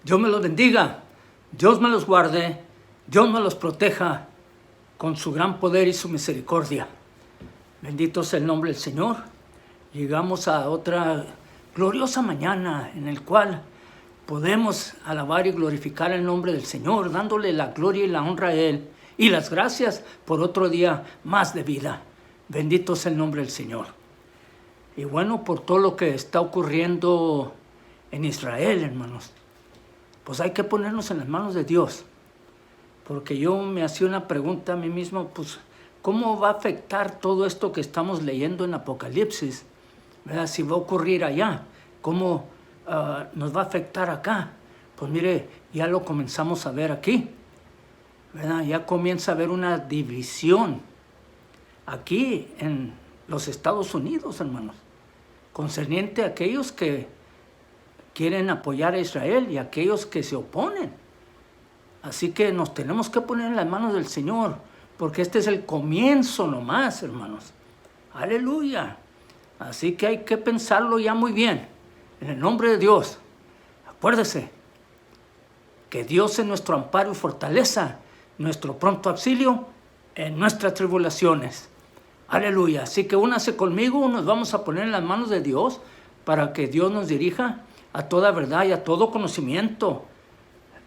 Dios me los bendiga, Dios me los guarde, Dios me los proteja con su gran poder y su misericordia. Bendito sea el nombre del Señor. Llegamos a otra gloriosa mañana en el cual podemos alabar y glorificar el nombre del Señor, dándole la gloria y la honra a Él y las gracias por otro día más de vida. Bendito sea el nombre del Señor. Y bueno, por todo lo que está ocurriendo en Israel, hermanos, pues hay que ponernos en las manos de Dios. Porque yo me hacía una pregunta a mí mismo, pues, ¿cómo va a afectar todo esto que estamos leyendo en Apocalipsis? ¿Verdad? Si va a ocurrir allá, ¿cómo nos va a afectar acá? Pues mire, ya lo comenzamos a ver aquí, ¿verdad? Ya comienza a haber una división aquí en los Estados Unidos, hermanos, concerniente a aquellos que quieren apoyar a Israel y a aquellos que se oponen. Así que nos tenemos que poner en las manos del Señor, porque este es el comienzo nomás, hermanos. Aleluya. Así que hay que pensarlo ya muy bien, en el nombre de Dios. Acuérdese que Dios es nuestro amparo y fortaleza, nuestro pronto auxilio en nuestras tribulaciones. Aleluya. Así que únase conmigo, nos vamos a poner en las manos de Dios para que Dios nos dirija a toda verdad y a todo conocimiento.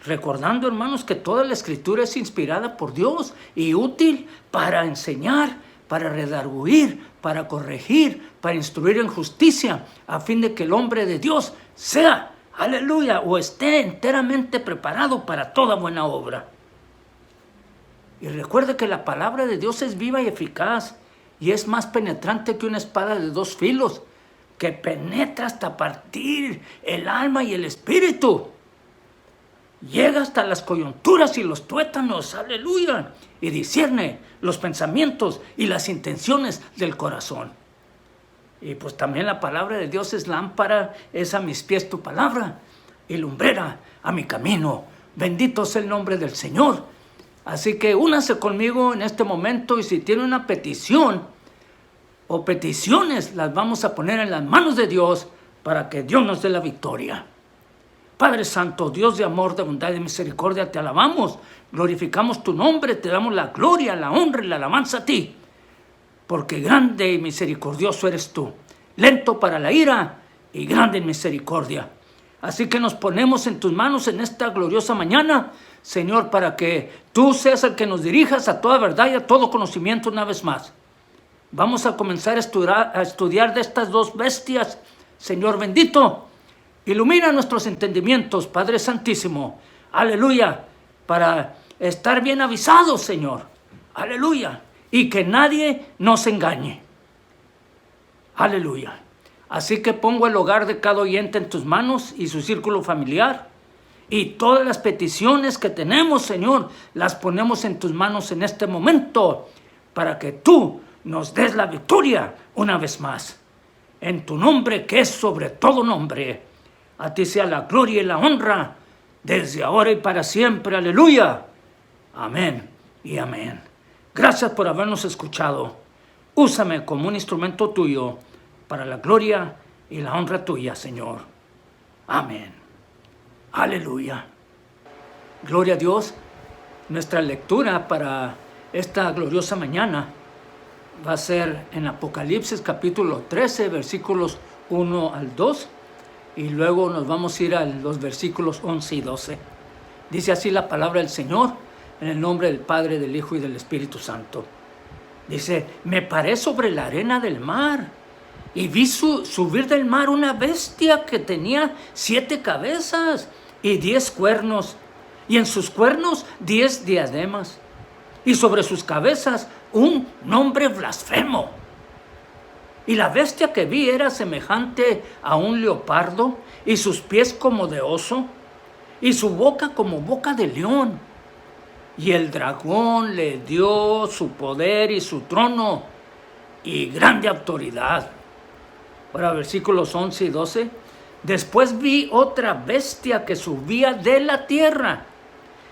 Recordando, hermanos, que toda la Escritura es inspirada por Dios y útil para enseñar, para redarguir, para corregir, para instruir en justicia, a fin de que el hombre de Dios sea, aleluya, o esté enteramente preparado para toda buena obra. Y recuerde que la palabra de Dios es viva y eficaz, y es más penetrante que una espada de dos filos, que penetra hasta partir el alma y el espíritu. Llega hasta las coyunturas y los tuétanos, aleluya, y discierne los pensamientos y las intenciones del corazón. Y pues también la palabra de Dios es lámpara, es a mis pies tu palabra, y lumbrera a mi camino. Bendito sea el nombre del Señor. Así que únase conmigo en este momento, y si tiene una petición o peticiones, las vamos a poner en las manos de Dios para que Dios nos dé la victoria. Padre Santo, Dios de amor, de bondad y de misericordia, te alabamos, glorificamos tu nombre, te damos la gloria, la honra y la alabanza a ti, porque grande y misericordioso eres tú, lento para la ira y grande en misericordia. Así que nos ponemos en tus manos en esta gloriosa mañana, Señor, para que tú seas el que nos dirijas a toda verdad y a todo conocimiento una vez más. Vamos a comenzar a estudiar de estas dos bestias, Señor bendito. Ilumina nuestros entendimientos, Padre Santísimo, aleluya, para estar bien avisados, Señor, aleluya, y que nadie nos engañe, aleluya. Así que pongo el hogar de cada oyente en tus manos y su círculo familiar, y todas las peticiones que tenemos, Señor, las ponemos en tus manos en este momento, para que tú nos des la victoria una vez más, en tu nombre que es sobre todo nombre. A ti sea la gloria y la honra, desde ahora y para siempre. Aleluya. Amén y amén. Gracias por habernos escuchado. Úsame como un instrumento tuyo para la gloria y la honra tuya, Señor. Amén. Aleluya. Gloria a Dios. Nuestra lectura para esta gloriosa mañana va a ser en Apocalipsis capítulo 13, versículos 1 al 2. Y luego nos vamos a ir a los versículos 11 y 12. Dice así la palabra del Señor, en el nombre del Padre, del Hijo y del Espíritu Santo. Dice, me paré sobre la arena del mar y vi subir del mar una bestia que tenía 7 cabezas y 10 cuernos, y en sus cuernos 10 diademas, y sobre sus cabezas un nombre blasfemo. Y la bestia que vi era semejante a un leopardo, y sus pies como de oso, y su boca como boca de león. Y el dragón le dio su poder y su trono y grande autoridad. Ahora, versículos 11 y 12. Después vi otra bestia que subía de la tierra,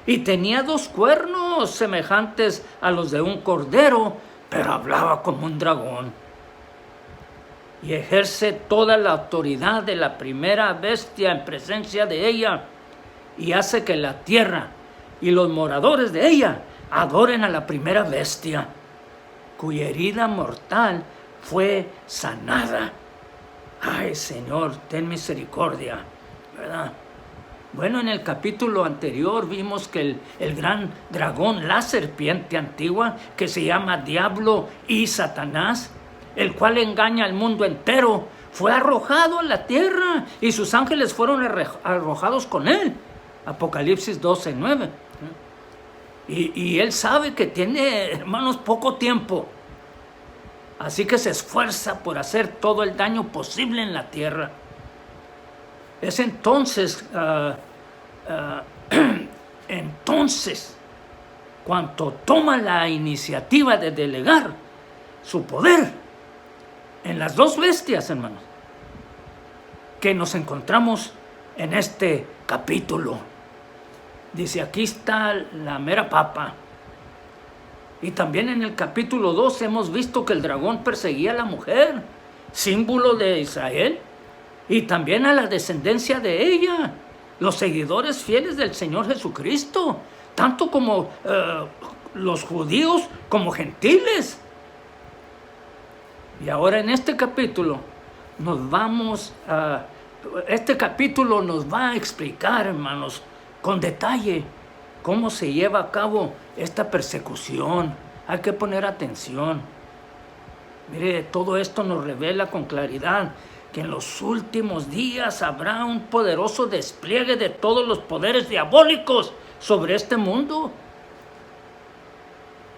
y tenía 2 cuernos semejantes a los de un cordero, pero hablaba como un dragón. Y ejerce toda la autoridad de la primera bestia en presencia de ella, y hace que la tierra y los moradores de ella adoren a la primera bestia, cuya herida mortal fue sanada. Ay, Señor, ten misericordia, ¿verdad? Bueno, en el capítulo anterior vimos que el gran dragón, la serpiente antigua, que se llama Diablo y Satanás, el cual engaña al mundo entero, fue arrojado a la tierra y sus ángeles fueron arrojados con él. Apocalipsis 12:9. Y él sabe que tiene, hermanos, poco tiempo. Así que se esfuerza por hacer todo el daño posible en la tierra. Es entonces, cuando toma la iniciativa de delegar su poder en las dos bestias, hermanos, que nos encontramos en este capítulo. Dice, aquí está la mera papa. Y también en el capítulo 2 hemos visto que el dragón perseguía a la mujer, símbolo de Israel, y también a la descendencia de ella, los seguidores fieles del Señor Jesucristo, tanto como los judíos como gentiles. Y ahora en este capítulo este capítulo nos va a explicar, hermanos, con detalle cómo se lleva a cabo esta persecución. Hay que poner atención. Mire, todo esto nos revela con claridad que en los últimos días habrá un poderoso despliegue de todos los poderes diabólicos sobre este mundo.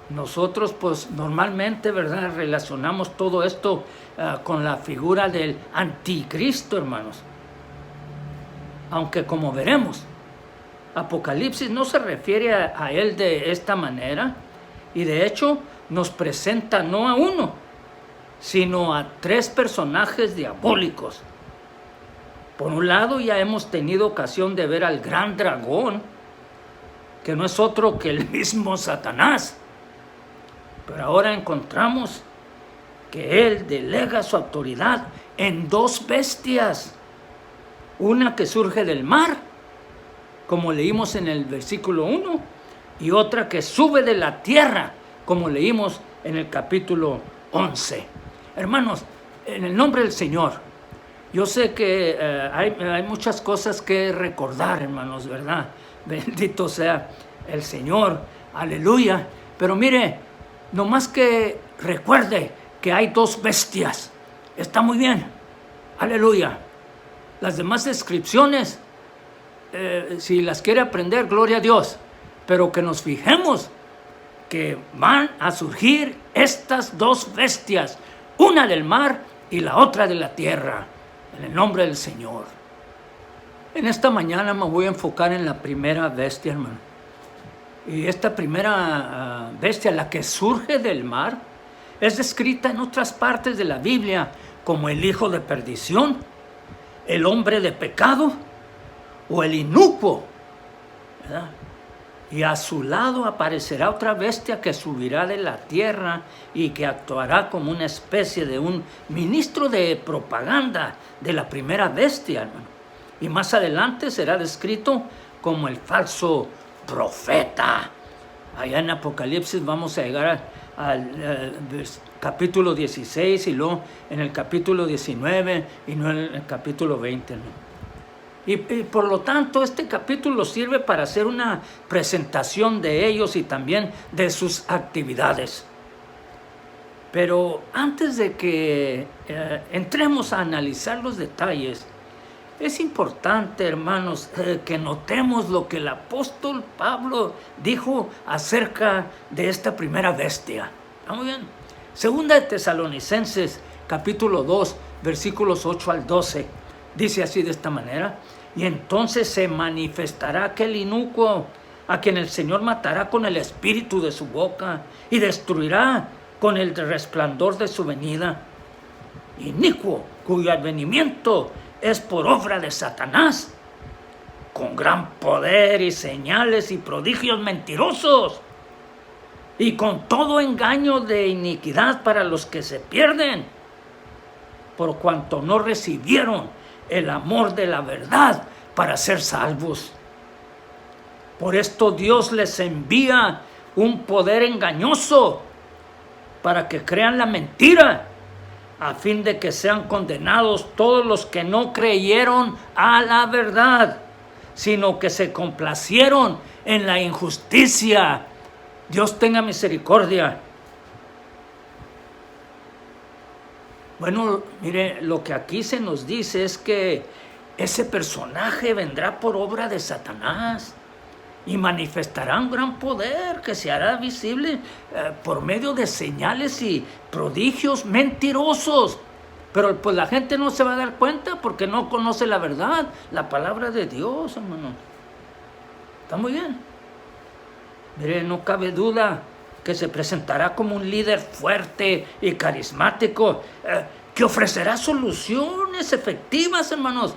Nosotros, pues, normalmente, ¿verdad?, relacionamos todo esto con la figura del anticristo, hermanos. Aunque, como veremos, Apocalipsis no se refiere a él de esta manera, y de hecho nos presenta no a uno, sino a tres personajes diabólicos. Por un lado, ya hemos tenido ocasión de ver al gran dragón, que no es otro que el mismo Satanás. Pero ahora encontramos que él delega su autoridad en dos bestias, una que surge del mar, como leímos en el versículo 1, y otra que sube de la tierra, como leímos en el capítulo 11. Hermanos, en el nombre del Señor, yo sé que hay muchas cosas que recordar, hermanos, ¿verdad? Bendito sea el Señor, aleluya. Pero mire, nomás que recuerde que hay dos bestias, está muy bien, aleluya. Las demás descripciones, si las quiere aprender, gloria a Dios, pero que nos fijemos que van a surgir estas dos bestias, una del mar y la otra de la tierra, en el nombre del Señor. En esta mañana me voy a enfocar en la primera bestia, hermano. Y esta primera bestia, la que surge del mar, es descrita en otras partes de la Biblia como el hijo de perdición, el hombre de pecado o el inicuo, ¿verdad? Y a su lado aparecerá otra bestia que subirá de la tierra y que actuará como una especie de un ministro de propaganda de la primera bestia, hermano. Y más adelante será descrito como el falso profeta. Allá en Apocalipsis vamos a llegar al capítulo 16 y luego en el capítulo 19 y no en el capítulo 20, ¿no? Y por lo tanto este capítulo sirve para hacer una presentación de ellos y también de sus actividades. Pero antes de que entremos a analizar los detalles, es importante, hermanos, que notemos lo que el apóstol Pablo dijo acerca de esta primera bestia. ¿Está muy bien? Segunda de Tesalonicenses, capítulo 2, versículos 8 al 12. Dice así de esta manera: y entonces se manifestará aquel inicuo, a quien el Señor matará con el espíritu de su boca y destruirá con el resplandor de su venida. Inicuo, cuyo advenimiento es por obra de Satanás, con gran poder y señales y prodigios mentirosos, y con todo engaño de iniquidad para los que se pierden, por cuanto no recibieron el amor de la verdad para ser salvos. Por esto Dios les envía un poder engañoso para que crean la mentira, a fin de que sean condenados todos los que no creyeron a la verdad, sino que se complacieron en la injusticia. Dios tenga misericordia. Bueno, mire, lo que aquí se nos dice es que ese personaje vendrá por obra de Satanás y manifestará un gran poder que se hará visible por medio de señales y prodigios mentirosos. Pero pues la gente no se va a dar cuenta porque no conoce la verdad, la palabra de Dios, hermano. Está muy bien. Mire, no cabe duda que se presentará como un líder fuerte y carismático, que ofrecerá soluciones efectivas, hermanos,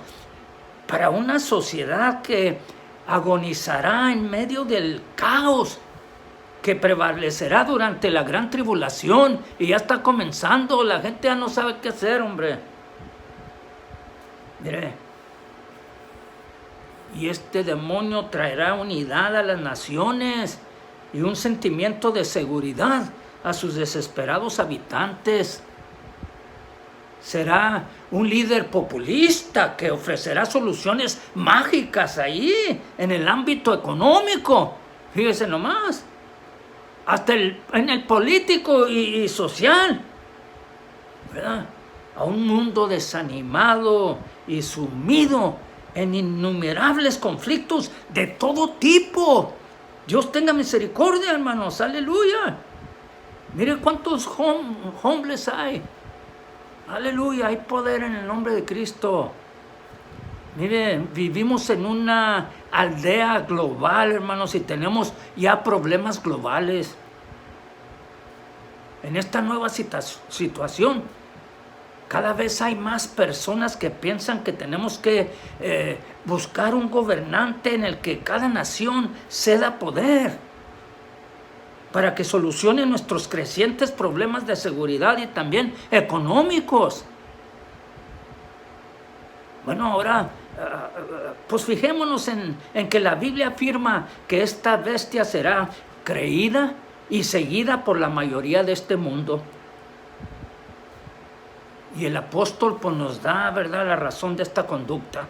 para una sociedad que agonizará en medio del caos que prevalecerá durante la gran tribulación. Y ya está comenzando, la gente ya no sabe qué hacer, hombre. Mire, y este demonio traerá unidad a las naciones y un sentimiento de seguridad a sus desesperados habitantes. Será un líder populista que ofrecerá soluciones mágicas ahí, en el ámbito económico. Fíjese nomás. Hasta en el político y social. ¿Verdad? A un mundo desanimado y sumido en innumerables conflictos de todo tipo. Dios tenga misericordia, hermanos. Aleluya. Mire cuántos homeless hay. Aleluya, hay poder en el nombre de Cristo. Miren, vivimos en una aldea global, hermanos, y tenemos ya problemas globales. En esta nueva situación, cada vez hay más personas que piensan que tenemos que buscar un gobernante en el que cada nación ceda poder, para que solucione nuestros crecientes problemas de seguridad y también económicos. Bueno, ahora, pues fijémonos en que la Biblia afirma que esta bestia será creída y seguida por la mayoría de este mundo. Y el apóstol pues nos da, ¿verdad?, la razón de esta conducta.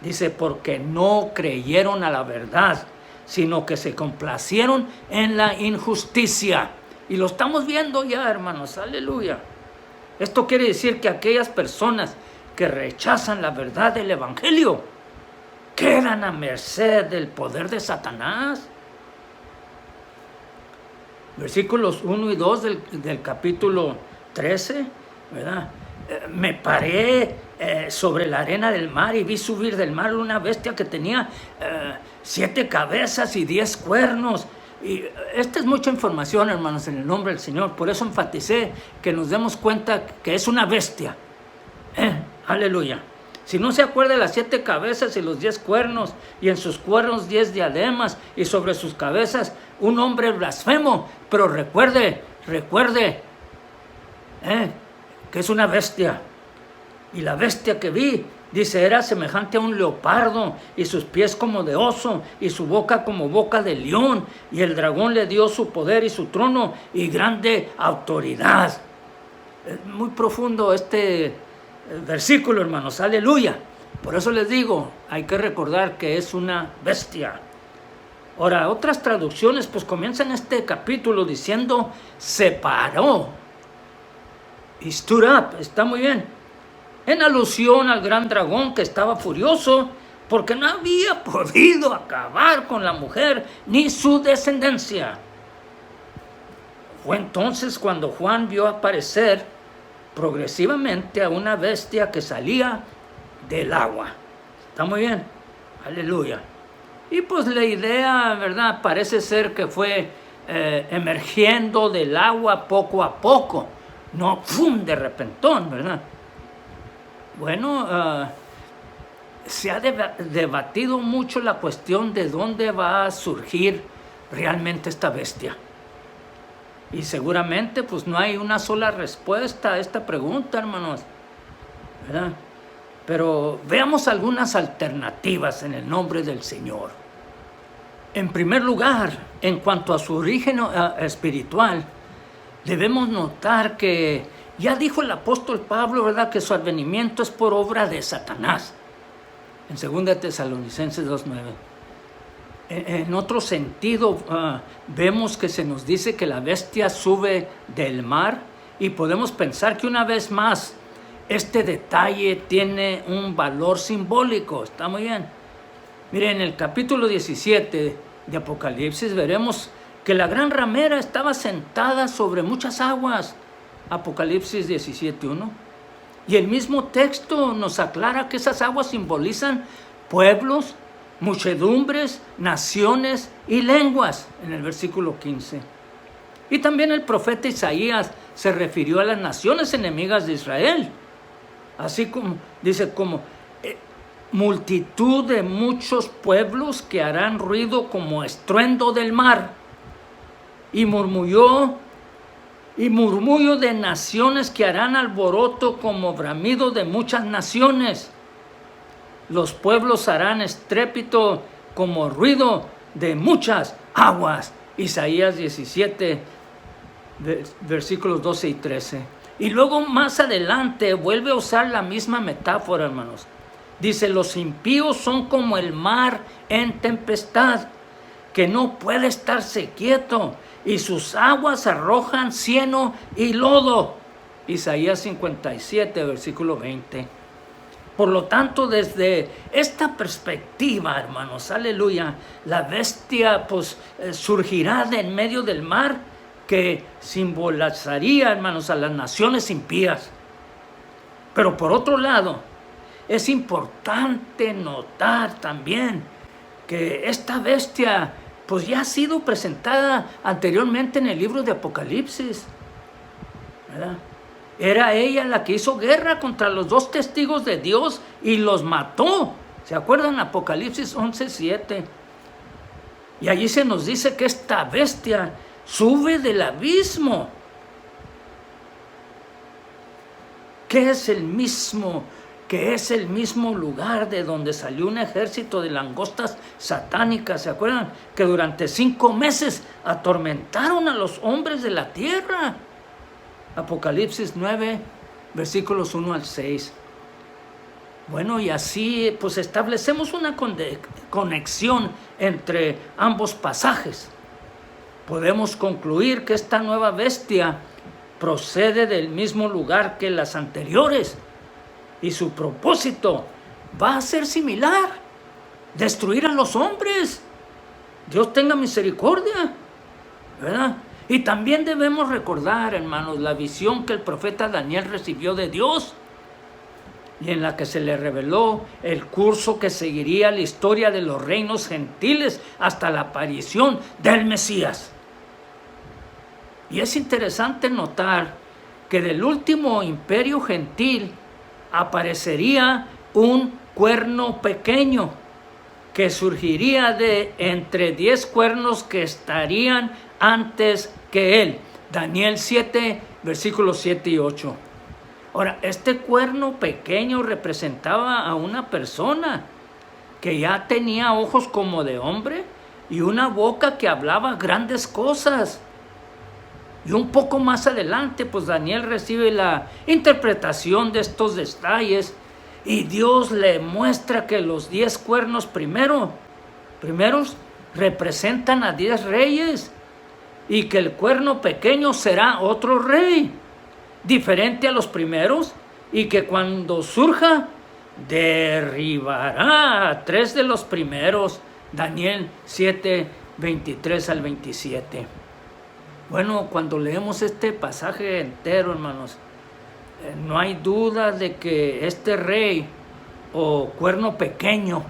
Dice, porque no creyeron a la verdad, sino que se complacieron en la injusticia. Y lo estamos viendo ya, hermanos, aleluya. Esto quiere decir que aquellas personas que rechazan la verdad del Evangelio quedan a merced del poder de Satanás. Versículos 1 y 2 del capítulo 13, ¿verdad? Me paré sobre la arena del mar y vi subir del mar una bestia que tenía 7 cabezas y 10 cuernos. Y esta es mucha información, hermanos, en el nombre del Señor. Por eso enfaticé que nos demos cuenta que es una bestia. Aleluya. Si no se acuerda de las 7 cabezas y los 10 cuernos, y en sus cuernos 10 diademas, y sobre sus cabezas un hombre blasfemo. Pero recuerde, que es una bestia. Y la bestia que vi, dice, era semejante a un leopardo, y sus pies como de oso, y su boca como boca de león. Y el dragón le dio su poder y su trono y grande autoridad. Es muy profundo este versículo, hermanos, aleluya. Por eso les digo, hay que recordar que es una bestia. Ahora, otras traducciones pues comienzan este capítulo diciendo, se paró. Y stood up, está muy bien. En alusión al gran dragón que estaba furioso porque no había podido acabar con la mujer ni su descendencia. Fue entonces cuando Juan vio aparecer progresivamente a una bestia que salía del agua. Está muy bien, aleluya. Y pues la idea, ¿verdad?, parece ser que fue emergiendo del agua poco a poco, no ¡fum!, de repentón, ¿verdad? Bueno, se ha debatido mucho la cuestión de dónde va a surgir realmente esta bestia. Y seguramente pues no hay una sola respuesta a esta pregunta, hermanos, ¿verdad? Pero veamos algunas alternativas en el nombre del Señor. En primer lugar, en cuanto a su origen espiritual, debemos notar que ya dijo el apóstol Pablo, ¿verdad?, que su advenimiento es por obra de Satanás, en 2 Tesalonicenses 2:9. En otro sentido, vemos que se nos dice que la bestia sube del mar, y podemos pensar que una vez más este detalle tiene un valor simbólico. Está muy bien. Miren, en el capítulo 17 de Apocalipsis veremos que la gran ramera estaba sentada sobre muchas aguas. Apocalipsis 17:1. Y el mismo texto nos aclara que esas aguas simbolizan pueblos, muchedumbres, naciones y lenguas, en el versículo 15. Y también el profeta Isaías se refirió a las naciones enemigas de Israel. Así como dice, como multitud de muchos pueblos que harán ruido como estruendo del mar. Y murmullo de naciones que harán alboroto como bramido de muchas naciones. Los pueblos harán estrépito como ruido de muchas aguas. Isaías 17, versículos 12 y 13. Y luego más adelante vuelve a usar la misma metáfora, hermanos. Dice, los impíos son como el mar en tempestad, que no puede estarse quieto, y sus aguas arrojan cieno y lodo. Isaías 57, versículo 20. Por lo tanto, desde esta perspectiva, hermanos, aleluya, la bestia surgirá de en medio del mar, que simbolizaría, hermanos, a las naciones impías. Pero por otro lado, es importante notar también que esta bestia pues ya ha sido presentada anteriormente en el libro de Apocalipsis, ¿verdad? Era ella la que hizo guerra contra los 2 testigos de Dios y los mató. ¿Se acuerdan? Apocalipsis 11:7. Y allí se nos dice que esta bestia sube del abismo, que es el mismo lugar de donde salió un ejército de langostas satánicas. ¿Se acuerdan? Que durante 5 meses atormentaron a los hombres de la tierra. Apocalipsis 9, versículos 1 al 6. Bueno, y así pues establecemos una conexión entre ambos pasajes. Podemos concluir que esta nueva bestia procede del mismo lugar que las anteriores, y su propósito va a ser similar: destruir a los hombres. Dios tenga misericordia, ¿verdad? Y también debemos recordar, hermanos, la visión que el profeta Daniel recibió de Dios, y en la que se le reveló el curso que seguiría la historia de los reinos gentiles hasta la aparición del Mesías. Y es interesante notar que del último imperio gentil aparecería un cuerno pequeño que surgiría de entre 10 cuernos que estarían antes que él. Daniel 7, versículos 7 y 8. Ahora, este cuerno pequeño representaba a una persona que ya tenía ojos como de hombre y una boca que hablaba grandes cosas. Y un poco más adelante, pues Daniel recibe la interpretación de estos detalles, y Dios le muestra que los 10 cuernos primeros representan a 10 reyes, y que el cuerno pequeño será otro rey, diferente a los primeros, y que cuando surja, derribará a 3 de los primeros. Daniel 7, 23 al 27. Bueno, cuando leemos este pasaje entero, hermanos, no hay duda de que este rey o cuerno pequeño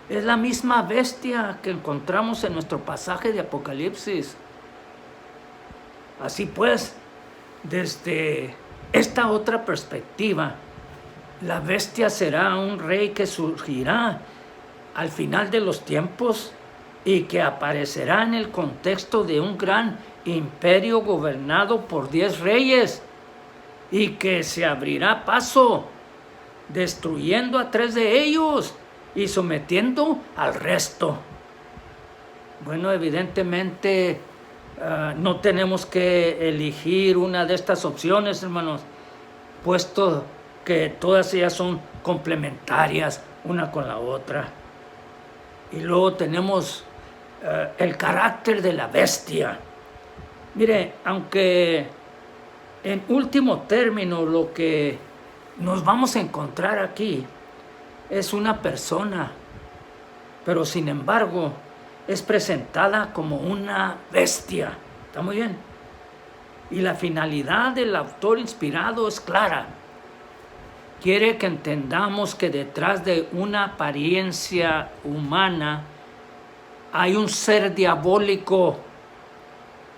es la misma bestia que encontramos en nuestro pasaje de Apocalipsis. Así pues, desde esta otra perspectiva, la bestia será un rey que surgirá al final de los tiempos y que aparecerá en el contexto de un gran imperio gobernado por 10 reyes, y que se abrirá paso destruyendo a 3 de ellos y sometiendo al resto. Bueno, evidentemente no tenemos que elegir una de estas opciones, hermanos, puesto que todas ellas son complementarias una con la otra. Y luego tenemos el carácter de la bestia. Mire, aunque en último término lo que nos vamos a encontrar aquí es una persona, pero sin embargo es presentada como una bestia. ¿Está muy bien? Y la finalidad del autor inspirado es clara. Quiere que entendamos que detrás de una apariencia humana hay un ser diabólico,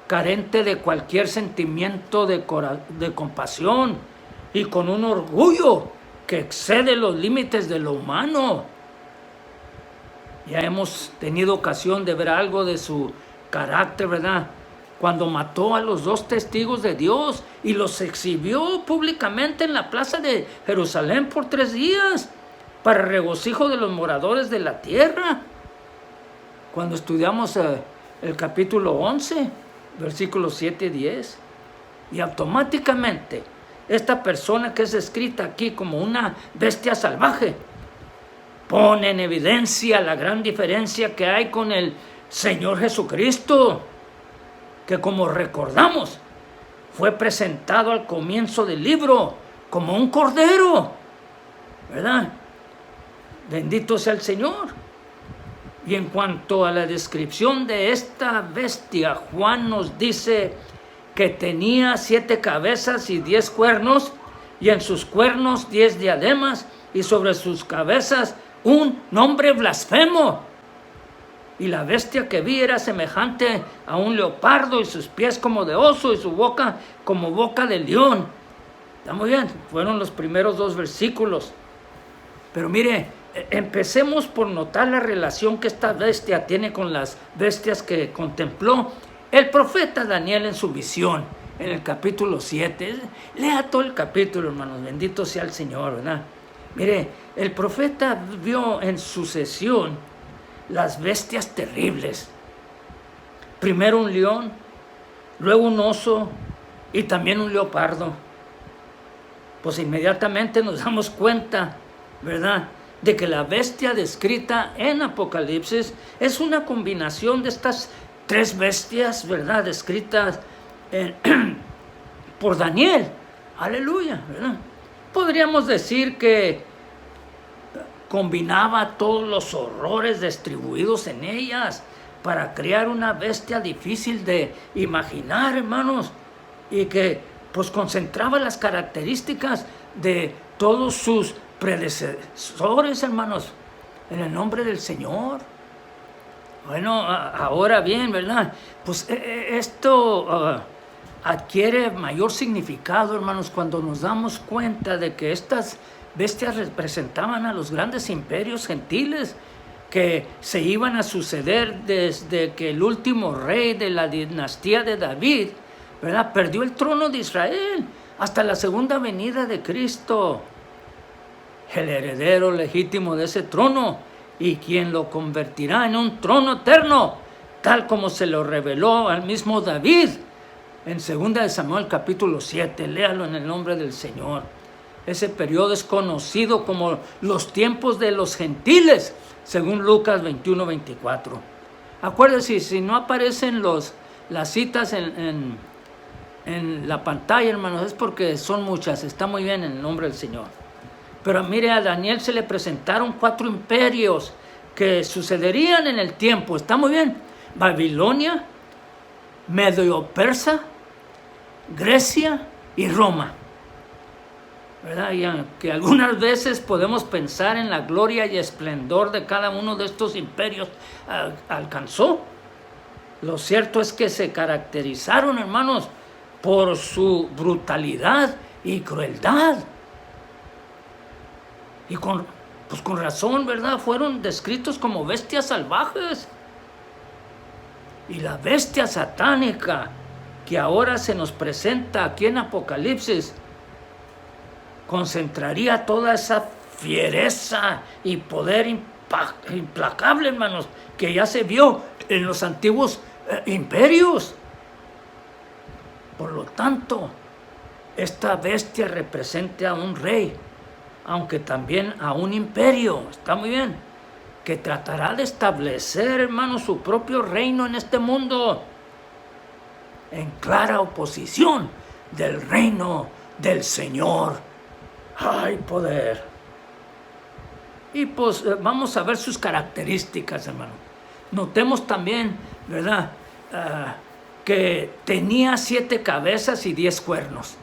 carente de cualquier sentimiento de compasión y con un orgullo que excede los límites de lo humano. Ya hemos tenido ocasión de ver algo de su carácter, ¿verdad? Cuando mató a los 2 testigos de Dios y los exhibió públicamente en la plaza de Jerusalén por 3 días, para regocijo de los moradores de la tierra. Cuando estudiamos el capítulo 11, versículos 7 y 10, y automáticamente esta persona que es descrita aquí como una bestia salvaje, pone en evidencia la gran diferencia que hay con el Señor Jesucristo, que como recordamos, fue presentado al comienzo del libro como un cordero, ¿verdad? Bendito sea el Señor. Y en cuanto a la descripción de esta bestia, Juan nos dice que tenía 7 cabezas y 10 cuernos, y en sus cuernos 10 diademas, y sobre sus cabezas un nombre blasfemo. Y la bestia que vi era semejante a un leopardo, y sus pies como de oso, y su boca como boca de león. Está muy bien, fueron los primeros 2 versículos. Pero mire, empecemos por notar la relación que esta bestia tiene con las bestias que contempló el profeta Daniel en su visión, en el capítulo 7. Lea todo el capítulo, hermanos, bendito sea el Señor, ¿verdad? Mire, el profeta vio en sucesión las bestias terribles. Primero un león, luego un oso y también un leopardo. Pues inmediatamente nos damos cuenta, ¿verdad?, de que la bestia descrita en Apocalipsis es una combinación de estas 3 bestias, ¿verdad?, descritas por Daniel. Aleluya, ¿verdad? Podríamos decir que combinaba todos los horrores distribuidos en ellas para crear una bestia difícil de imaginar, hermanos, y que pues concentraba las características de todos sus predecesores, hermanos, en el nombre del Señor. Bueno, ahora bien, ¿verdad? Pues esto adquiere mayor significado, hermanos, cuando nos damos cuenta de que estas bestias representaban a los grandes imperios gentiles que se iban a suceder desde que el último rey de la dinastía de David, ¿verdad?, perdió el trono de Israel hasta la segunda venida de Cristo, el heredero legítimo de ese trono, y quien lo convertirá en un trono eterno, tal como se lo reveló al mismo David en 2 de Samuel capítulo 7. Léalo en el nombre del Señor. Ese periodo es conocido como los tiempos de los gentiles, según Lucas 21-24. Acuérdense, si no aparecen las citas en la pantalla, hermanos, es porque son muchas. Está muy bien en el nombre del Señor. Pero mire, a Daniel se le presentaron 4 imperios que sucederían en el tiempo. Está muy bien. Babilonia, Medio-Persa, Grecia y Roma, ¿verdad? Y aunque algunas veces podemos pensar en la gloria y esplendor de cada uno de estos imperios alcanzó, lo cierto es que se caracterizaron, hermanos, por su brutalidad y crueldad. Y con razón, ¿verdad?, fueron descritos como bestias salvajes. Y la bestia satánica que ahora se nos presenta aquí en Apocalipsis concentraría toda esa fiereza y poder implacable, hermanos, que ya se vio en los antiguos imperios. Por lo tanto, esta bestia representa a un rey, aunque también a un imperio, está muy bien, que tratará de establecer, hermanos, su propio reino en este mundo, en clara oposición del reino del Señor. ¡Ay, poder! Y pues vamos a ver sus características, hermano. Notemos también, ¿verdad?, que tenía 7 cabezas y 10 cuernos.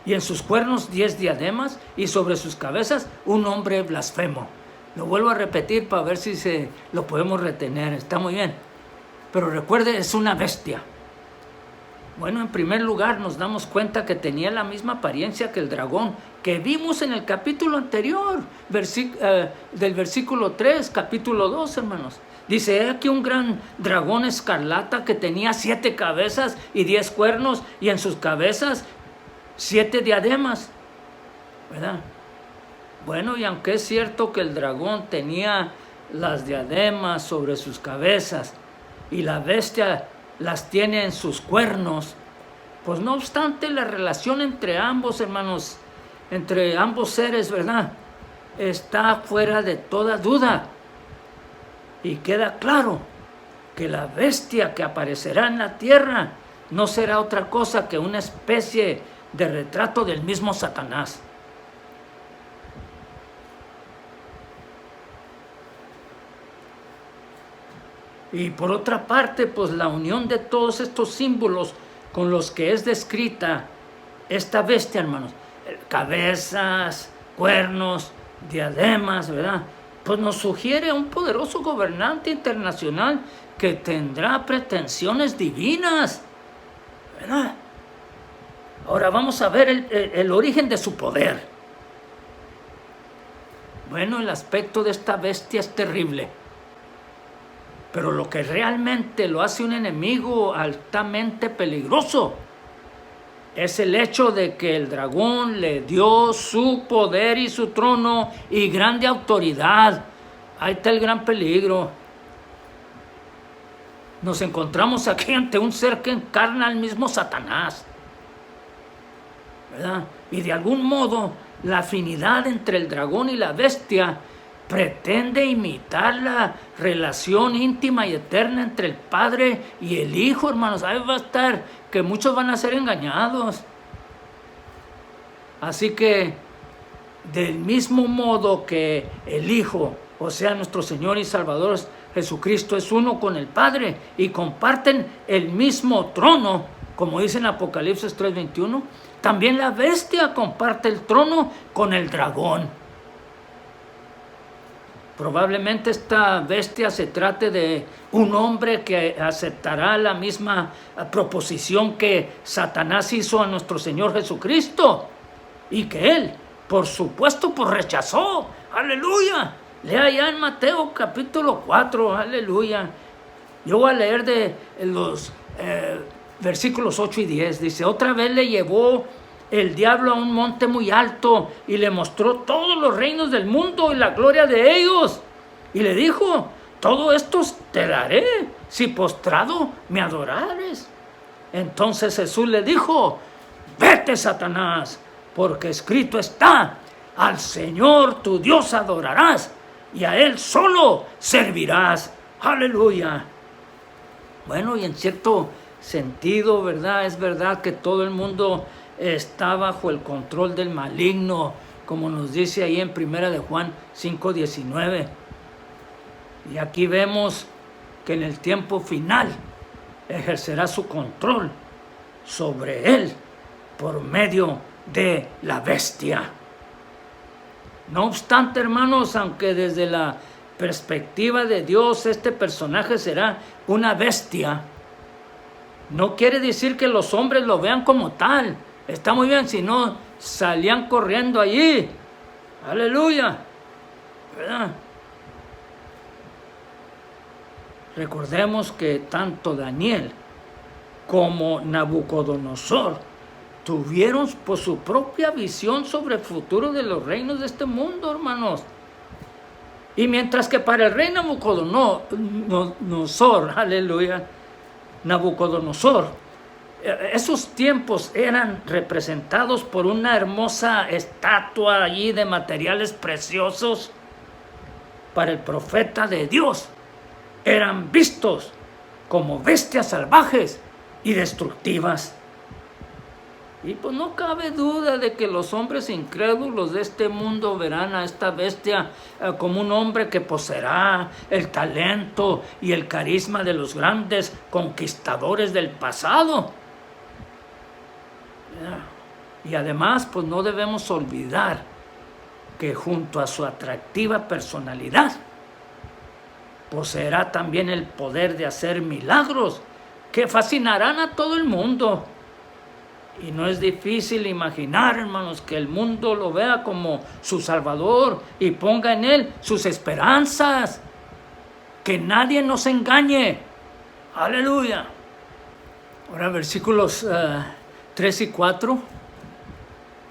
Y en sus cuernos 10 diademas, y sobre sus cabezas un hombre blasfemo. Lo vuelvo a repetir para ver si lo podemos retener. Está muy bien. Pero recuerde, es una bestia. Bueno, en primer lugar nos damos cuenta que tenía la misma apariencia que el dragón que vimos en el capítulo anterior, del versículo 3, capítulo 2, hermanos. Dice, he aquí un gran dragón escarlata que tenía 7 cabezas y 10 cuernos, y en sus cabezas 7 diademas, ¿verdad? Bueno, y aunque es cierto que el dragón tenía las diademas sobre sus cabezas y la bestia las tiene en sus cuernos, pues no obstante la relación entre ambos, hermanos, entre ambos seres, ¿verdad?, está fuera de toda duda. Y queda claro que la bestia que aparecerá en la tierra no será otra cosa que una especie de retrato del mismo Satanás. Y por otra parte, pues la unión de todos estos símbolos con los que es descrita esta bestia, hermanos, cabezas, cuernos, diademas, ¿verdad?, pues nos sugiere un poderoso gobernante internacional que tendrá pretensiones divinas, ¿verdad? Ahora vamos a ver el origen de su poder. Bueno, el aspecto de esta bestia es terrible, pero lo que realmente lo hace un enemigo altamente peligroso es el hecho de que el dragón le dio su poder y su trono y grande autoridad. Ahí está el gran peligro. Nos encontramos aquí ante un ser que encarna al mismo Satanás, ¿verdad? Y de algún modo la afinidad entre el dragón y la bestia pretende imitar la relación íntima y eterna entre el Padre y el Hijo, hermanos. Ahí va a estar que muchos van a ser engañados. Así que, del mismo modo que el Hijo, o sea, nuestro Señor y Salvador Jesucristo, es uno con el Padre y comparten el mismo trono, como dice en Apocalipsis 3:21, también la bestia comparte el trono con el dragón. Probablemente esta bestia se trate de un hombre que aceptará la misma proposición que Satanás hizo a nuestro Señor Jesucristo y que él, por supuesto, pues rechazó. ¡Aleluya! Lea ya en Mateo capítulo 4, ¡aleluya! Yo voy a leer de los versículos 8 y 10. Dice, otra vez le llevó el diablo a un monte muy alto y le mostró todos los reinos del mundo y la gloria de ellos. Y le dijo, todo esto te daré si postrado me adorares. Entonces Jesús le dijo, vete, Satanás, porque escrito está, al Señor tu Dios adorarás y a Él solo servirás. Aleluya. Bueno, y en cierto sentido, ¿verdad? Es verdad que todo el mundo está bajo el control del maligno, como nos dice ahí en 1 de Juan 5:19. Y aquí vemos que en el tiempo final ejercerá su control sobre él por medio de la bestia. No obstante, hermanos, aunque desde la perspectiva de Dios este personaje será una bestia, no quiere decir que los hombres lo vean como tal. Está muy bien, si no salían corriendo allí. Aleluya, ¿verdad? Recordemos que tanto Daniel como Nabucodonosor tuvieron por su propia visión sobre el futuro de los reinos de este mundo, hermanos. Y mientras que para el rey Nabucodonosor, aleluya, Nabucodonosor, esos tiempos eran representados por una hermosa estatua allí de materiales preciosos. Para el profeta de Dios eran vistos como bestias salvajes y destructivas. Y pues no cabe duda de que los hombres incrédulos de este mundo verán a esta bestia como un hombre que poseerá el talento y el carisma de los grandes conquistadores del pasado. Y además, pues no debemos olvidar que junto a su atractiva personalidad poseerá también el poder de hacer milagros que fascinarán a todo el mundo. Y no es difícil imaginar, hermanos, que el mundo lo vea como su Salvador y ponga en él sus esperanzas. Que nadie nos engañe. Aleluya. Ahora versículos 3 y 4.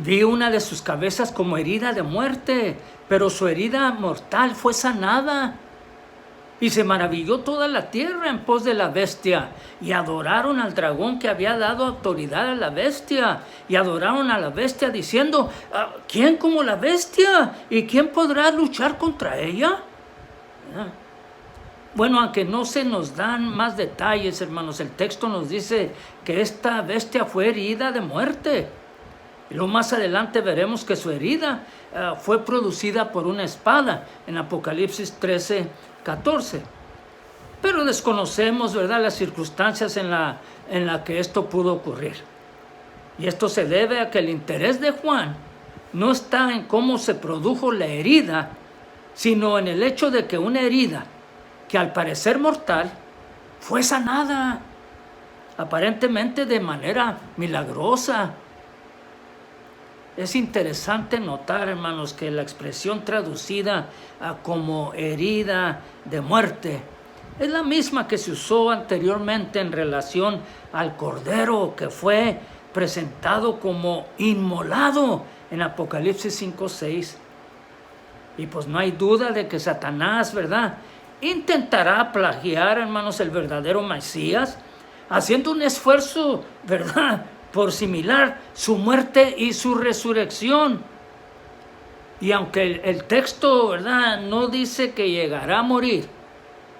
Vi una de sus cabezas como herida de muerte, pero su herida mortal fue sanada. Y se maravilló toda la tierra en pos de la bestia, y adoraron al dragón que había dado autoridad a la bestia, y adoraron a la bestia diciendo, ¿quién como la bestia? ¿Y quién podrá luchar contra ella? Bueno, aunque no se nos dan más detalles, hermanos, el texto nos dice que esta bestia fue herida de muerte. Y luego más adelante veremos que su herida fue producida por una espada en Apocalipsis 13:14. Pero desconocemos, ¿verdad?, las circunstancias en la que esto pudo ocurrir. Y esto se debe a que el interés de Juan no está en cómo se produjo la herida, sino en el hecho de que una herida, que al parecer mortal, fue sanada, aparentemente de manera milagrosa. Es interesante notar, hermanos, que la expresión traducida como herida de muerte es la misma que se usó anteriormente en relación al cordero que fue presentado como inmolado en Apocalipsis 5:6. Y pues no hay duda de que Satanás, ¿verdad?, intentará plagiar, hermanos, el verdadero Mesías, haciendo un esfuerzo, ¿verdad?, por similar su muerte y su resurrección. Y aunque el texto, ¿verdad?, no dice que llegará a morir,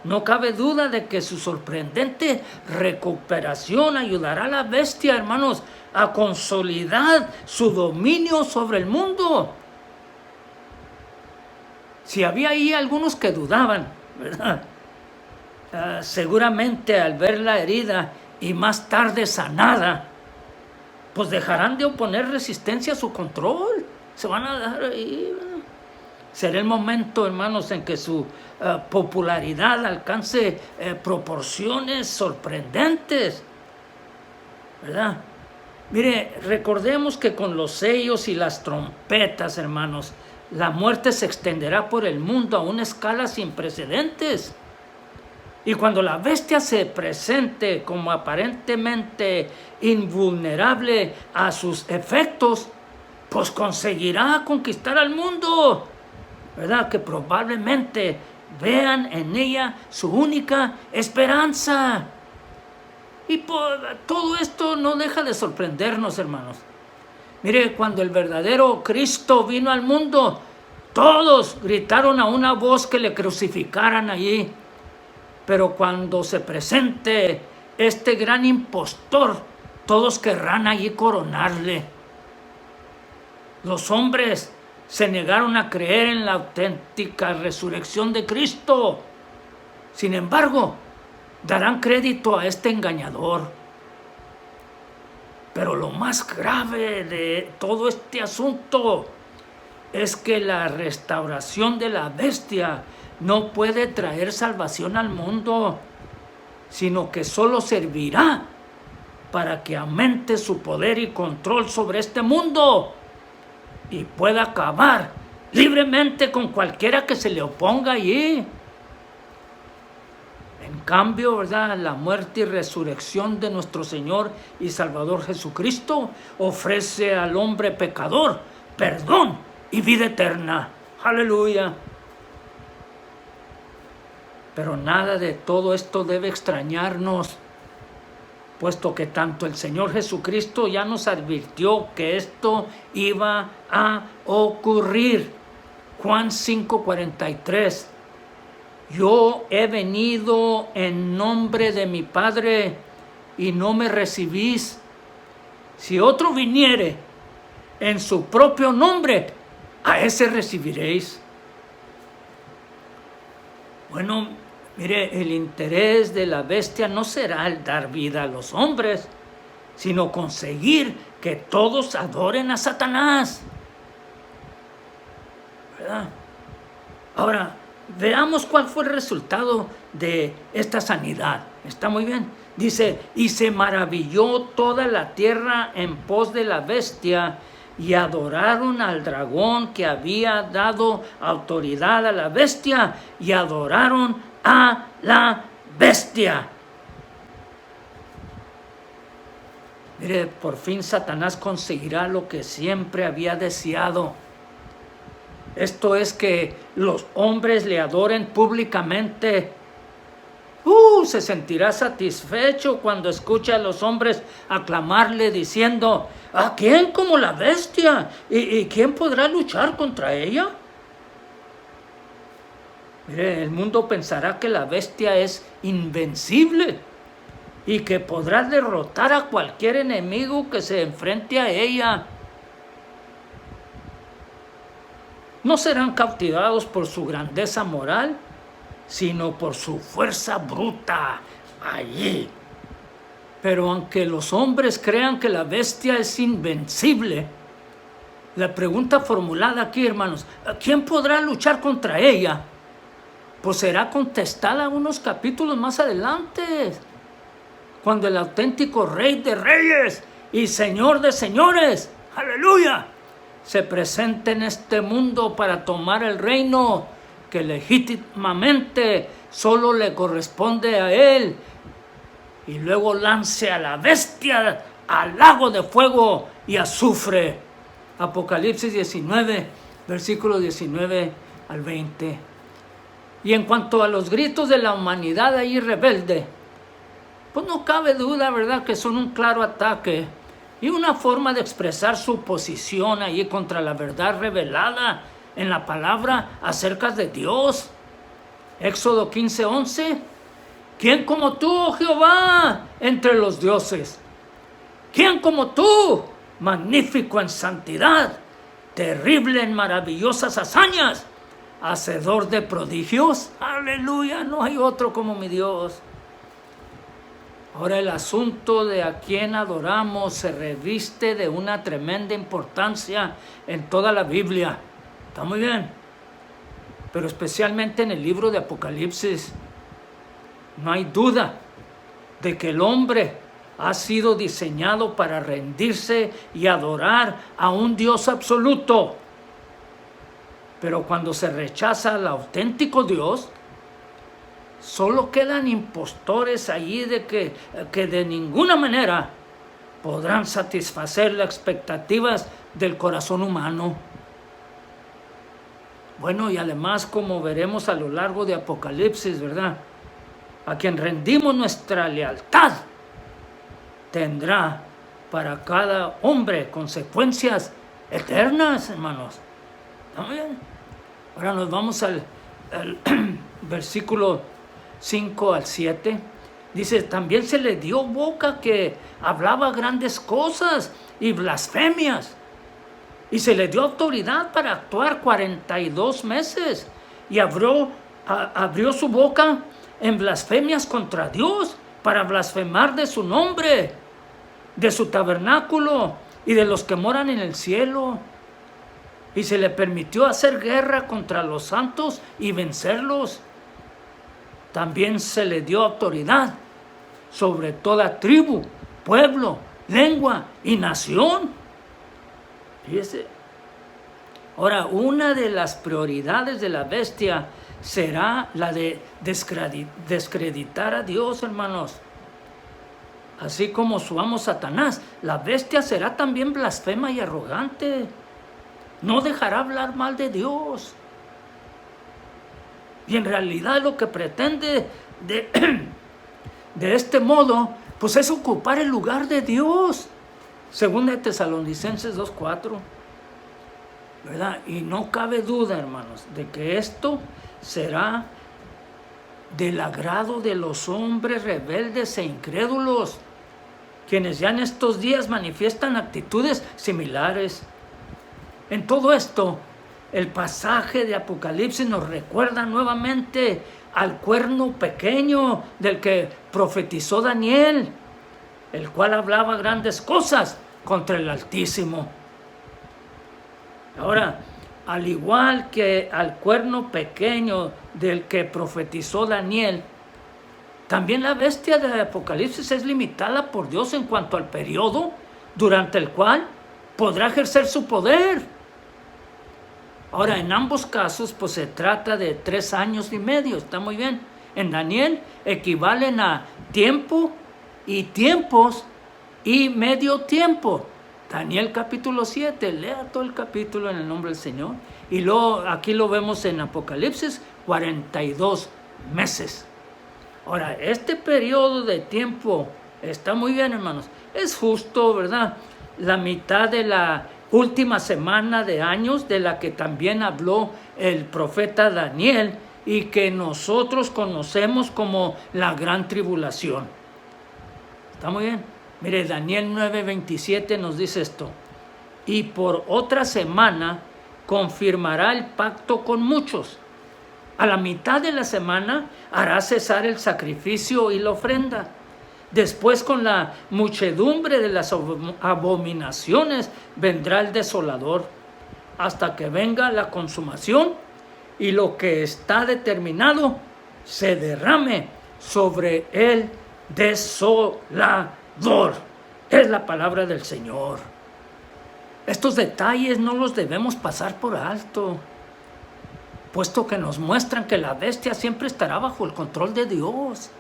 no cabe duda de que su sorprendente recuperación ayudará a la bestia, hermanos, a consolidar su dominio sobre el mundo. Si había ahí algunos que dudaban, ¿verdad?, seguramente al ver la herida y más tarde sanada, pues dejarán de oponer resistencia a su control. Se van a dejar ahí. Será el momento, hermanos, en que su popularidad alcance proporciones sorprendentes, ¿verdad? Mire, recordemos que con los sellos y las trompetas, hermanos, la muerte se extenderá por el mundo a una escala sin precedentes. Y cuando la bestia se presente como aparentemente invulnerable a sus efectos, pues conseguirá conquistar al mundo, ¿verdad?, que probablemente vean en ella su única esperanza. Y todo esto no deja de sorprendernos, hermanos. Mire, cuando el verdadero Cristo vino al mundo, todos gritaron a una voz que le crucificaran allí. Pero cuando se presente este gran impostor, todos querrán allí coronarle. Los hombres se negaron a creer en la auténtica resurrección de Cristo. Sin embargo, darán crédito a este engañador. Pero lo más grave de todo este asunto es que la restauración de la bestia no puede traer salvación al mundo, sino que solo servirá para que aumente su poder y control sobre este mundo y pueda acabar libremente con cualquiera que se le oponga allí. En cambio, ¿verdad?, la muerte y resurrección de nuestro Señor y Salvador Jesucristo ofrece al hombre pecador perdón y vida eterna. Aleluya. Pero nada de todo esto debe extrañarnos, puesto que tanto el Señor Jesucristo ya nos advirtió que esto iba a ocurrir. Juan 5:43. Yo he venido en nombre de mi Padre y no me recibís. Si otro viniere en su propio nombre, a ese recibiréis. Bueno, mire, el interés de la bestia no será el dar vida a los hombres, sino conseguir que todos adoren a Satanás, ¿verdad? Ahora, veamos cuál fue el resultado de esta sanidad. Está muy bien. Dice, y se maravilló toda la tierra en pos de la bestia, y adoraron al dragón que había dado autoridad a la bestia, y adoraron a la bestia. Mire, por fin Satanás conseguirá lo que siempre había deseado. Esto es que los hombres le adoren públicamente. Se sentirá satisfecho cuando escuche a los hombres aclamarle diciendo, ¿a quién como la bestia? ¿Y quién podrá luchar contra ella? Mire, el mundo pensará que la bestia es invencible y que podrá derrotar a cualquier enemigo que se enfrente a ella. No serán cautivados por su grandeza moral, sino por su fuerza bruta allí. Pero aunque los hombres crean que la bestia es invencible, la pregunta formulada aquí, hermanos, ¿quién podrá luchar contra ella? Pues será contestada unos capítulos más adelante, cuando el auténtico Rey de Reyes y Señor de Señores, aleluya, se presente en este mundo para tomar el reino que legítimamente solo le corresponde a él, y luego lance a la bestia al lago de fuego y azufre. Apocalipsis 19, versículos 19 al 20. Y en cuanto a los gritos de la humanidad ahí rebelde, pues no cabe duda, ¿verdad?, que son un claro ataque y una forma de expresar su posición ahí contra la verdad revelada en la palabra acerca de Dios. Éxodo 15:11. ¿Quién como tú, oh Jehová, entre los dioses? ¿Quién como tú, magnífico en santidad, terrible en maravillosas hazañas, hacedor de prodigios? Aleluya, no hay otro como mi Dios. Ahora el asunto de a quién adoramos se reviste de una tremenda importancia en toda la Biblia. Está muy bien, pero especialmente en el libro de Apocalipsis. No hay duda de que el hombre ha sido diseñado para rendirse y adorar a un Dios absoluto. Pero cuando se rechaza al auténtico Dios, solo quedan impostores allí de que de ninguna manera podrán satisfacer las expectativas del corazón humano. Bueno, y además, como veremos a lo largo de Apocalipsis, ¿verdad?, a quien rendimos nuestra lealtad tendrá para cada hombre consecuencias eternas, hermanos. ¿Está bien? Ahora nos vamos al versículo 5 al 7. Dice, también se le dio boca que hablaba grandes cosas y blasfemias. Y se le dio autoridad para actuar 42 meses. Y abrió su boca en blasfemias contra Dios, para blasfemar de su nombre, de su tabernáculo y de los que moran en el cielo. Y se le permitió hacer guerra contra los santos y vencerlos. También se le dio autoridad sobre toda tribu, pueblo, lengua y nación. Fíjese. Ahora, una de las prioridades de la bestia será la de descreditar a Dios, hermanos. Así como su amo Satanás, la bestia será también blasfema y arrogante. No dejará hablar mal de Dios. Y en realidad lo que pretende de este modo, pues es ocupar el lugar de Dios. Según de Tesalonicenses 2:4, ¿verdad? Y no cabe duda, hermanos, de que esto será del agrado de los hombres rebeldes e incrédulos, quienes ya en estos días manifiestan actitudes similares. En todo esto, el pasaje de Apocalipsis nos recuerda nuevamente al cuerno pequeño del que profetizó Daniel, el cual hablaba grandes cosas contra el Altísimo. Ahora, al igual que al cuerno pequeño del que profetizó Daniel, también la bestia de Apocalipsis es limitada por Dios en cuanto al periodo durante el cual podrá ejercer su poder. Ahora, en ambos casos, pues se trata de 3 años y medio, está muy bien. En Daniel equivalen a tiempo y tiempos y medio tiempo. Daniel capítulo 7, lea todo el capítulo en el nombre del Señor. Y luego aquí lo vemos en Apocalipsis, 42 meses. Ahora, este periodo de tiempo está muy bien, hermanos. Es justo, ¿verdad? La mitad de la última semana de años de la que también habló el profeta Daniel y que nosotros conocemos como la gran tribulación. Está muy bien. Mire, Daniel 9:27 nos dice esto. Y por otra semana confirmará el pacto con muchos. A la mitad de la semana hará cesar el sacrificio y la ofrenda. Después, con la muchedumbre de las abominaciones, vendrá el desolador, hasta que venga la consumación y lo que está determinado se derrame sobre el desolador. Es la palabra del Señor. Estos detalles no los debemos pasar por alto, puesto que nos muestran que la bestia siempre estará bajo el control de Dios.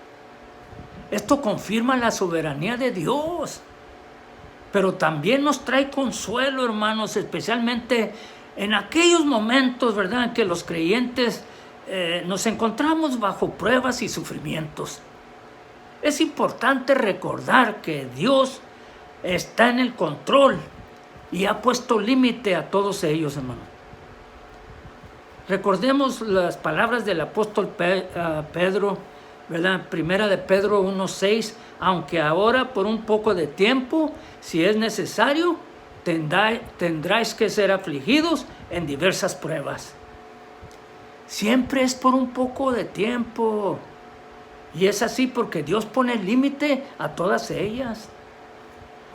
Esto confirma la soberanía de Dios, pero también nos trae consuelo, hermanos, especialmente en aquellos momentos, ¿verdad?, en que los creyentes nos encontramos bajo pruebas y sufrimientos. Es importante recordar que Dios está en el control y ha puesto límite a todos ellos, hermanos. Recordemos las palabras del apóstol Pedro, ¿verdad? Primera de Pedro 1:6, aunque ahora por un poco de tiempo, si es necesario, tendráis que ser afligidos en diversas pruebas. Siempre es por un poco de tiempo. Y es así porque Dios pone límite a todas ellas.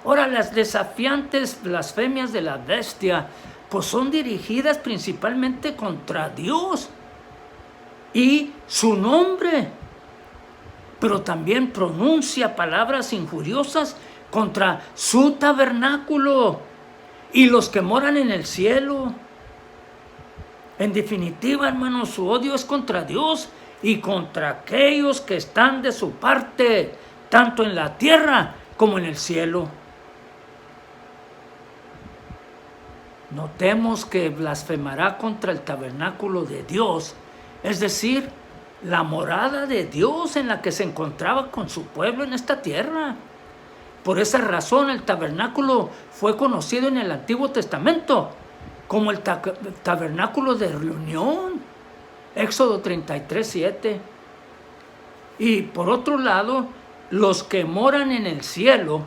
Ahora, las desafiantes blasfemias de la bestia pues son dirigidas principalmente contra Dios y su nombre, pero también pronuncia palabras injuriosas contra su tabernáculo y los que moran en el cielo. En definitiva, hermanos, su odio es contra Dios y contra aquellos que están de su parte, tanto en la tierra como en el cielo. Notemos que blasfemará contra el tabernáculo de Dios, es decir, la morada de Dios en la que se encontraba con su pueblo en esta tierra. Por esa razón el tabernáculo fue conocido en el Antiguo Testamento como el tabernáculo de reunión, Éxodo 33:7. Y por otro lado, los que moran en el cielo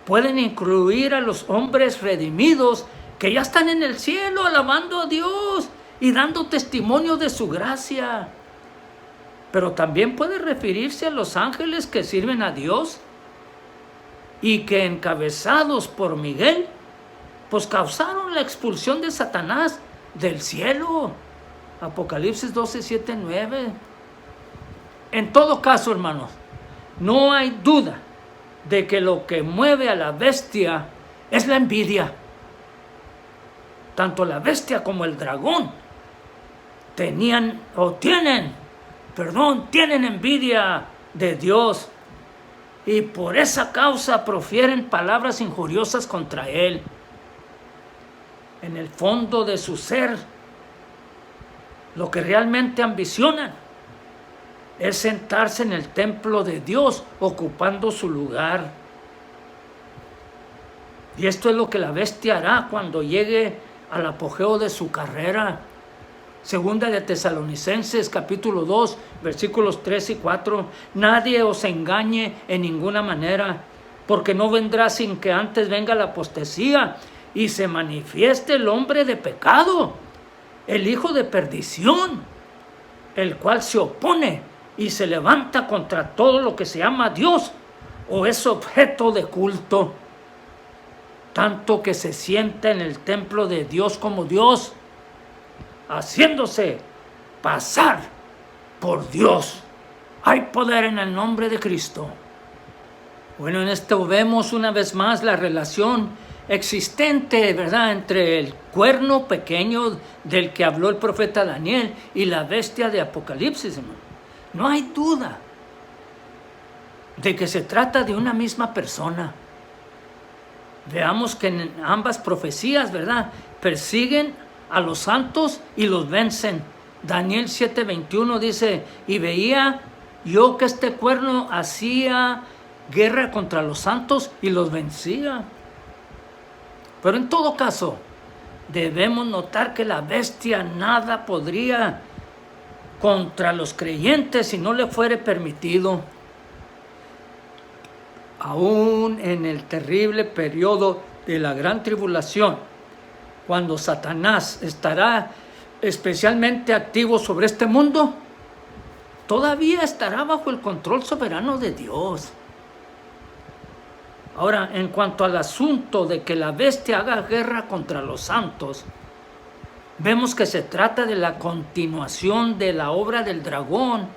pueden incluir a los hombres redimidos que ya están en el cielo alabando a Dios y dando testimonio de su gracia. Pero también puede referirse a los ángeles que sirven a Dios y que, encabezados por Miguel, pues causaron la expulsión de Satanás del cielo. Apocalipsis 12:7-9. En todo caso, hermanos, no hay duda de que lo que mueve a la bestia es la envidia. Tanto la bestia como el dragón tienen envidia de Dios y por esa causa profieren palabras injuriosas contra él. En el fondo de su ser, Lo que realmente ambicionan es sentarse en el templo de Dios, ocupando su lugar. Y esto es lo que la bestia hará cuando llegue al apogeo de su carrera. Segunda de Tesalonicenses, capítulo 2, versículos 3 y 4. Nadie os engañe en ninguna manera, porque no vendrá sin que antes venga la apostasía y se manifieste el hombre de pecado, el hijo de perdición, el cual se opone y se levanta contra todo lo que se llama Dios o es objeto de culto, tanto que se sienta en el templo de Dios como Dios, haciéndose pasar por Dios. Hay poder en el nombre de Cristo. Bueno, en esto vemos una vez más la relación existente, ¿verdad?, entre el cuerno pequeño del que habló el profeta Daniel y la bestia de Apocalipsis, hermano. No hay duda de que se trata de una misma persona. Veamos que en ambas profecías, ¿verdad?, persiguen a los santos y los vencen. Daniel 7:21 dice: y veía yo que este cuerno hacía guerra contra los santos y los vencía. Pero en todo caso, debemos notar que la bestia nada podría contra los creyentes si no le fuere permitido. Aún en el terrible periodo de la gran tribulación, cuando Satanás estará especialmente activo sobre este mundo, todavía estará bajo el control soberano de Dios. Ahora, en cuanto al asunto de que la bestia haga guerra contra los santos, vemos que se trata de la continuación de la obra del dragón,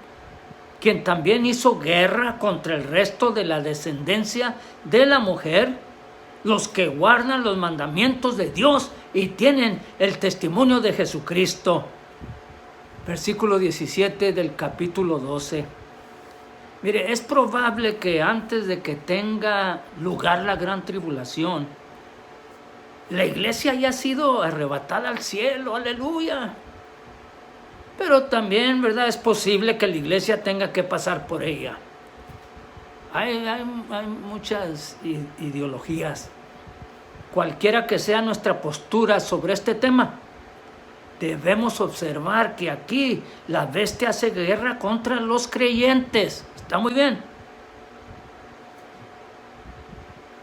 quien también hizo guerra contra el resto de la descendencia de la mujer, los que guardan los mandamientos de Dios y tienen el testimonio de Jesucristo. Versículo 17 del capítulo 12. Mire, es probable que antes de que tenga lugar la gran tribulación, la iglesia haya sido arrebatada al cielo, aleluya. Pero también, ¿verdad?, es posible que la iglesia tenga que pasar por ella. Hay muchas ideologías. Cualquiera que sea nuestra postura sobre este tema, debemos observar que aquí la bestia hace guerra contra los creyentes. Está muy bien.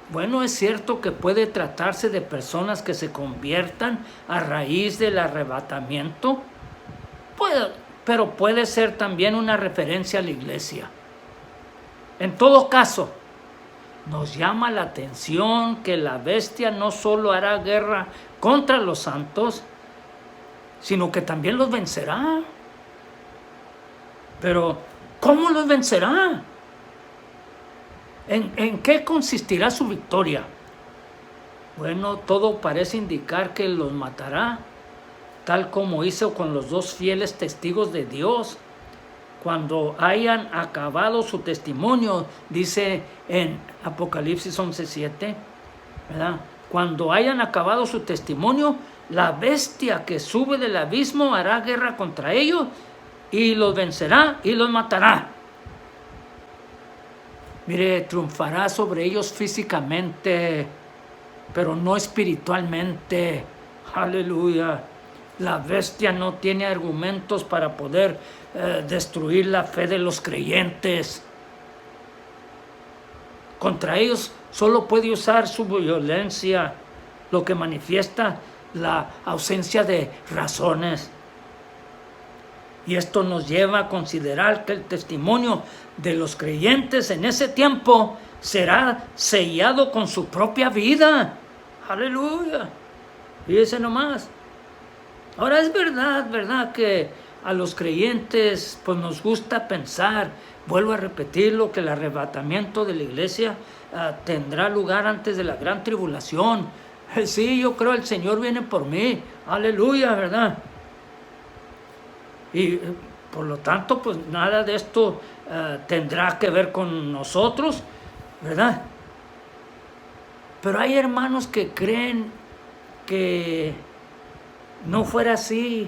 Bueno, es cierto que puede tratarse de personas que se conviertan a raíz del arrebatamiento, pero puede ser también una referencia a la iglesia. En todo caso, nos llama la atención que la bestia no solo hará guerra contra los santos, sino que también los vencerá. Pero, ¿cómo los vencerá? ¿En qué consistirá su victoria? Bueno, todo parece indicar que los matará, tal como hizo con los dos fieles testigos de Dios. Cuando hayan acabado su testimonio, dice en Apocalipsis 11:7, ¿verdad? Cuando hayan acabado su testimonio, la bestia que sube del abismo hará guerra contra ellos y los vencerá y los matará. Mire, triunfará sobre ellos físicamente, pero no espiritualmente. Aleluya. La bestia no tiene argumentos para poder destruir la fe de los creyentes. Contra ellos solo puede usar su violencia, lo que manifiesta la ausencia de razones. Y esto nos lleva a considerar que el testimonio de los creyentes en ese tiempo será sellado con su propia vida. Aleluya. Fíjese nomás. Ahora es verdad que a los creyentes pues nos gusta pensar, vuelvo a repetirlo, que el arrebatamiento de la iglesia tendrá lugar antes de la gran tribulación. Sí, yo creo el Señor viene por mí. Aleluya, ¿verdad? Y por lo tanto, pues nada de esto tendrá que ver con nosotros, ¿verdad? Pero hay hermanos que creen que no fuera así,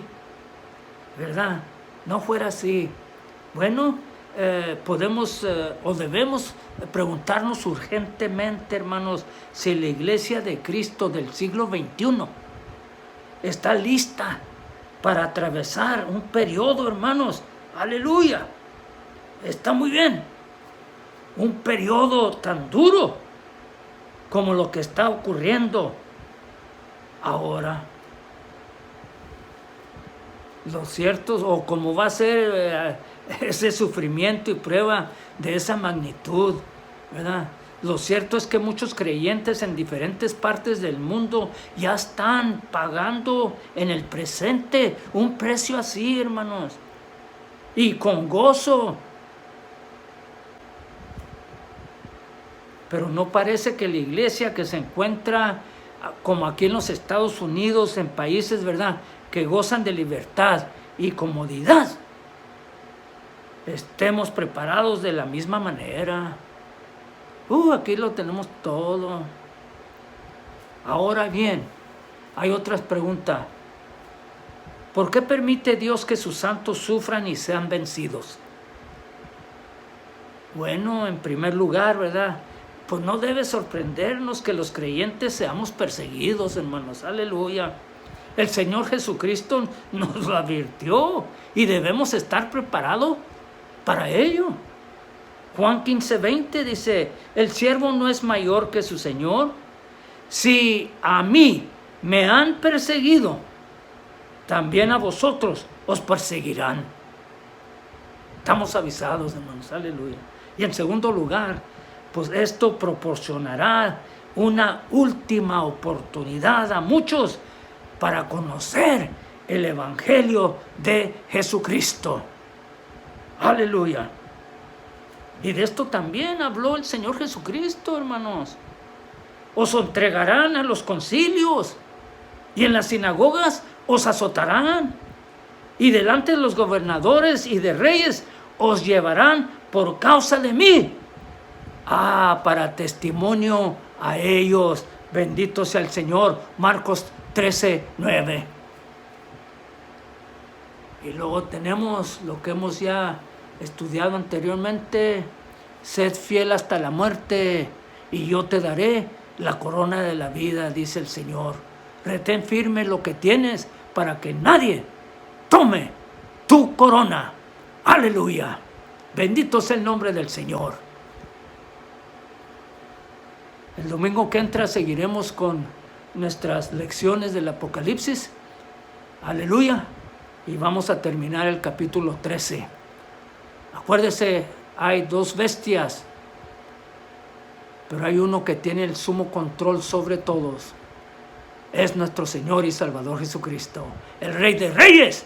¿verdad? No fuera así. Bueno, podemos o debemos preguntarnos urgentemente, hermanos, si la iglesia de Cristo del siglo XXI está lista para atravesar un periodo, hermanos. Aleluya. Está muy bien. Un periodo tan duro como lo que está ocurriendo ahora. Lo cierto, o como va a ser ese sufrimiento y prueba de esa magnitud, ¿verdad? Lo cierto es que muchos creyentes en diferentes partes del mundo ya están pagando en el presente un precio así, hermanos, y con gozo. Pero no parece que la iglesia que se encuentra como aquí en los Estados Unidos, en países, ¿verdad?, que gozan de libertad y comodidad, estemos preparados de la misma manera. Aquí lo tenemos todo. Ahora bien, hay otras preguntas. ¿Por qué permite Dios que sus santos sufran y sean vencidos? Bueno, en primer lugar, ¿verdad?, pues no debe sorprendernos que los creyentes seamos perseguidos, hermanos. Aleluya. El Señor Jesucristo nos lo advirtió y debemos estar preparados para ello. Juan 15:20 dice, el siervo no es mayor que su Señor. Si a mí me han perseguido, también a vosotros os perseguirán. Estamos avisados, hermanos. Aleluya. Y en segundo lugar, pues esto proporcionará una última oportunidad a muchos para conocer el Evangelio de Jesucristo. Aleluya. Y de esto también habló el Señor Jesucristo, hermanos. Os entregarán a los concilios y en las sinagogas os azotarán y delante de los gobernadores y de reyes os llevarán por causa de mí. Para testimonio a ellos. Bendito sea el Señor. Marcos 13:9. Y luego tenemos lo que hemos ya estudiado anteriormente. Sed fiel hasta la muerte y yo te daré la corona de la vida, dice el Señor. Retén firme lo que tienes para que nadie tome tu corona. Aleluya. Bendito sea el nombre del Señor. El domingo que entra seguiremos con nuestras lecciones del Apocalipsis. Aleluya. Y vamos a terminar el capítulo 13. Acuérdese, hay dos bestias, pero hay uno que tiene el sumo control sobre todos. Es nuestro Señor y Salvador Jesucristo, el Rey de Reyes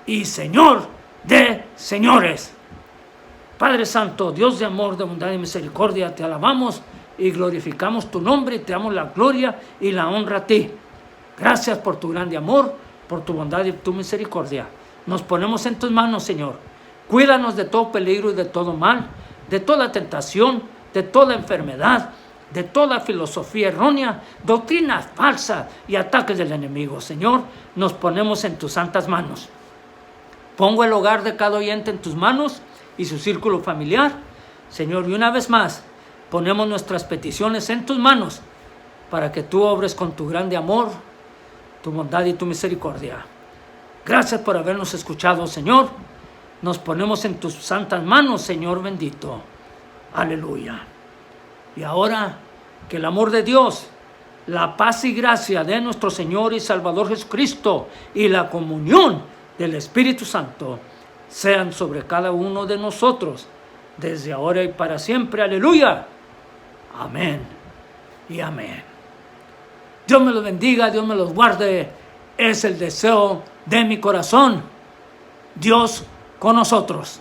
y Señor de Señores. Padre Santo, Dios de amor, de bondad y misericordia, te alabamos y glorificamos tu nombre y te damos la gloria y la honra a ti. Gracias por tu grande amor, por tu bondad y tu misericordia. Nos ponemos en tus manos, Señor. Cuídanos de todo peligro y de todo mal, de toda tentación, de toda enfermedad, de toda filosofía errónea, doctrina falsa y ataques del enemigo. Señor, nos ponemos en tus santas manos. Pongo el hogar de cada oyente en tus manos y su círculo familiar. Señor, y una vez más, ponemos nuestras peticiones en tus manos para que tú obres con tu grande amor, tu bondad y tu misericordia. Gracias por habernos escuchado, Señor. Nos ponemos en tus santas manos, Señor bendito. Aleluya. Y ahora, que el amor de Dios, la paz y gracia de nuestro Señor y Salvador Jesucristo y la comunión del Espíritu Santo sean sobre cada uno de nosotros, desde ahora y para siempre. Aleluya. Amén y amén. Dios me los bendiga, Dios me los guarde. Es el deseo de mi corazón. Dios con nosotros.